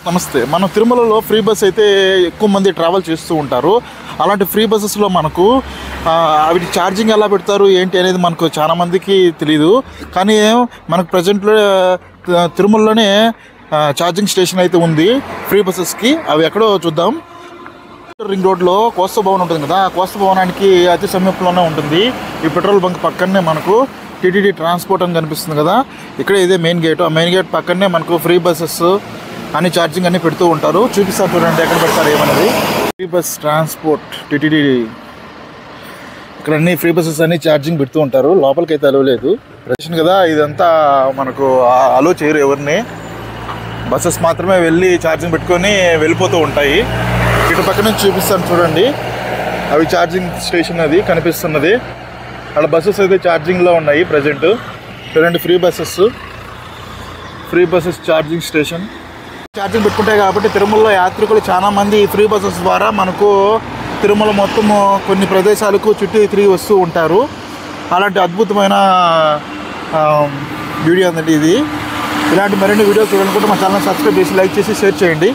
నమస్తే. మనం తిరుమలలో ఫ్రీ బస్ అయితే ఎక్కువ మంది ట్రావెల్ చేస్తూ ఉంటారు. అలాంటి ఫ్రీ బస్సెస్లో మనకు అవి ఛార్జింగ్ ఎలా పెడతారు ఏంటి అనేది మనకు చాలా మందికి తెలీదు. కానీ మనకు ప్రజెంట్లో తిరుమలలోనే ఛార్జింగ్ స్టేషన్ అయితే ఉంది ఫ్రీ బస్సెస్కి. అవి ఎక్కడో చూద్దాం. రింగ్ రోడ్లో కోస్తా భవన్ ఉంటుంది కదా, ఆ కోస్తా భవనానికి అతి సమీపంలోనే ఉంటుంది. ఈ పెట్రోల్ బంక్ పక్కనే మనకు టీటీడీ ట్రాన్స్పోర్ట్ అని కనిపిస్తుంది కదా, ఇక్కడ ఇదే మెయిన్ గేట్. ఆ మెయిన్ గేట్ పక్కనే మనకు ఫ్రీ బస్సెస్ అన్ని ఛార్జింగ్ అన్నీ పెడుతూ ఉంటారు. చూపిస్తారు చూడండి ఎక్కడ పెడతారు ఏమనేది. ఫ్రీ బస్ ట్రాన్స్పోర్ట్ టీటీడీ, ఇక్కడ అన్ని ఫ్రీ బస్సెస్ అన్ని ఛార్జింగ్ పెడుతూ ఉంటారు. లోపలికి అయితే అలో లేదు, ప్రదర్శన కదా ఇదంతా. మనకు అలో చేయరు ఎవరిని, బస్సెస్ మాత్రమే వెళ్ళి ఛార్జింగ్ పెట్టుకొని వెళ్ళిపోతూ ఉంటాయి. ఇటు పక్క నుంచి చూపిస్తాను చూడండి, అవి ఛార్జింగ్ స్టేషన్ అది కనిపిస్తున్నది. అక్కడ బస్సెస్ అయితే ఛార్జింగ్లో ఉన్నాయి ప్రజెంట్. చూడండి free buses charging station. Charging పెట్టుకుంటాయి కాబట్టి తిరుమలలో యాత్రికులు చాలామంది ఫ్రీ బస్సెస్ ద్వారా మనకు తిరుమల మొత్తము కొన్ని ప్రదేశాలకు చుట్టూ తిరిగి వస్తూ ఉంటారు. అలాంటి అద్భుతమైన వీడియో అండి ఇది. ఇలాంటి మరిన్ని వీడియోస్ చూడాలనుకుంటే మా ఛానల్ సబ్స్క్రైబ్ చేసి లైక్ చేసి షేర్ చేయండి.